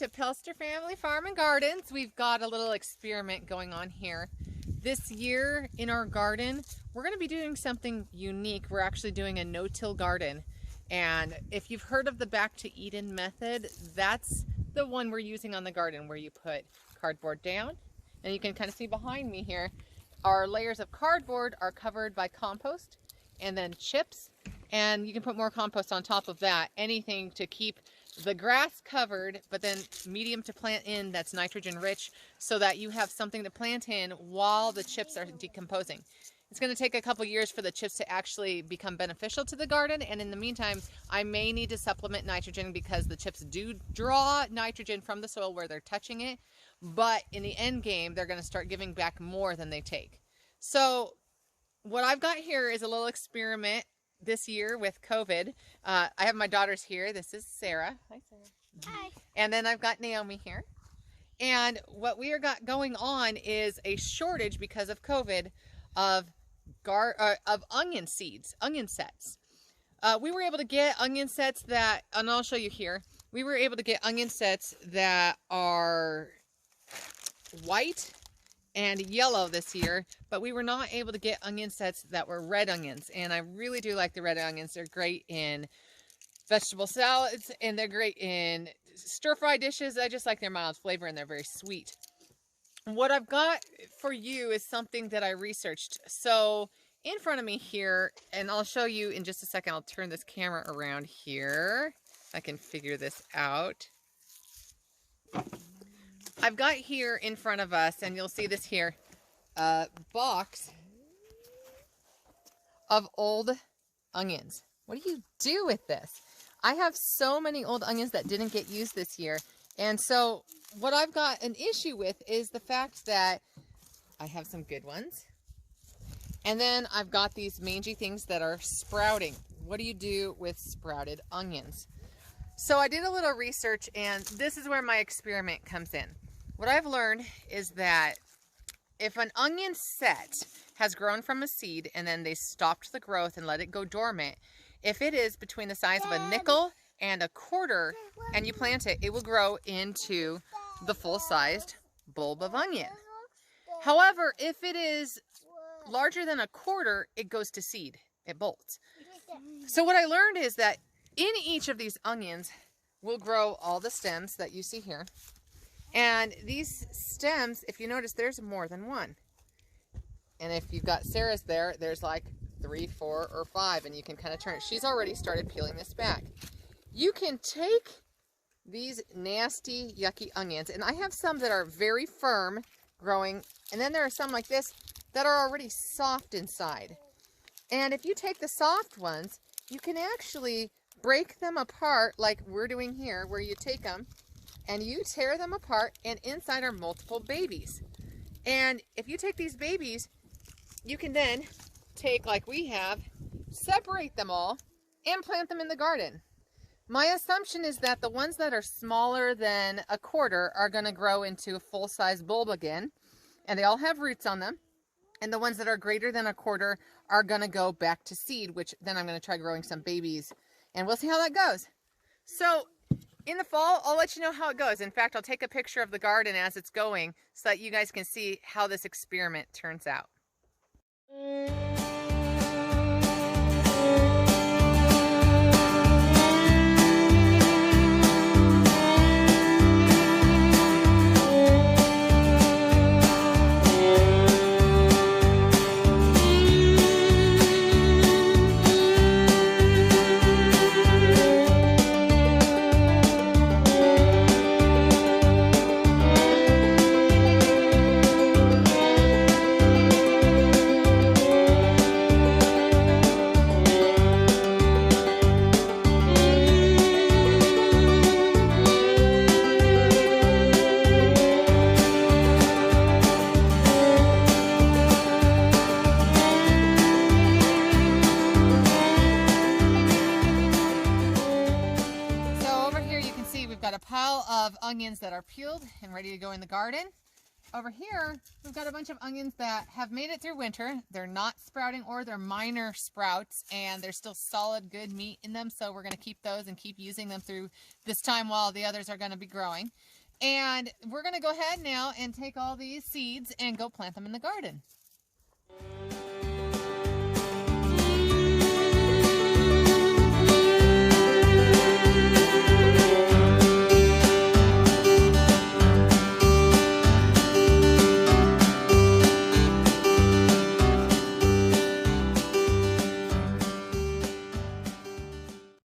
to Pelster Family Farm and Gardens. We've got a little experiment going on here. This year in our garden, we're going to be doing something unique. We're actually doing a no-till garden. And if you've heard of the Back to Eden method, that's the one we're using on the garden, where you put cardboard down. And you can kind of see behind me here, our layers of cardboard are covered by compost and then chips. And you can put more compost on top of that. Anything to keep the grass covered, but then medium to plant in that's nitrogen rich, so that you have something to plant in while the chips are decomposing. It's going to take a couple years for the chips to actually become beneficial to the garden, and in the meantime I may need to supplement nitrogen because the chips do draw nitrogen from the soil where they're touching it, but in the end game they're going to start giving back more than they take. So what I've got here is a little experiment this year with COVID. I have my daughters here. This is Sarah. Hi, Sarah. Hi. And then I've got Naomi here. And what we are got going on is a shortage because of COVID of onion seeds, onion sets. We were able to get onion sets that, and I'll show you here. We were able to get onion sets that are white and yellow this year, but we were not able to get onion sets that were red onions. And I really do like the red onions. They're great in vegetable salads and they're great in stir-fry dishes. I just like their mild flavor and they're very sweet. What I've got for you is something that I researched. So in front of me here, and I'll show you in just a second, I'll turn this camera around here. I can figure this out. I've got here in front of us, and you'll see this here, a box of old onions. What do you do with this? I have so many old onions that didn't get used this year. And so what I've got an issue with is the fact that I have some good ones. And then I've got these mangy things that are sprouting. What do you do with sprouted onions? So I did a little research, and this is where my experiment comes in. What I've learned is that if an onion set has grown from a seed and then they stopped the growth and let it go dormant, if it is between the size of a nickel and a quarter and you plant it, it will grow into the full-sized bulb of onion. However, if it is larger than a quarter, it goes to seed. It bolts. So what I learned is that in each of these onions will grow all the stems that you see here. And these stems, if you notice, there's more than one. And if you've got Sarah's there, there's like 3, 4, or 5, and you can kind of turn it. She's already started peeling this back. You can take these nasty, yucky onions, and I have some that are very firm growing, and then there are some like this that are already soft inside. And if you take the soft ones, you can actually break them apart like we're doing here, where you take them and you tear them apart, and inside are multiple babies. And if you take these babies, you can then take, like we have, separate them all and plant them in the garden. My assumption is that the ones that are smaller than a quarter are going to grow into a full-size bulb again, and they all have roots on them. And the ones that are greater than a quarter are going to go back to seed, which then I'm going to try growing some babies, and we'll see how that goes. So in the fall, I'll let you know how it goes. In fact, I'll take a picture of the garden as it's going so that you guys can see how this experiment turns out. Got a pile of onions that are peeled and ready to go in the garden. over here, we've got a bunch of onions that have made it through winter. They're not sprouting, or they're minor sprouts, and there's still solid, good meat in them. So we're going to keep those and keep using them through this time while the others are going to be growing. And we're going to go ahead now and take all these seeds and go plant them in the garden.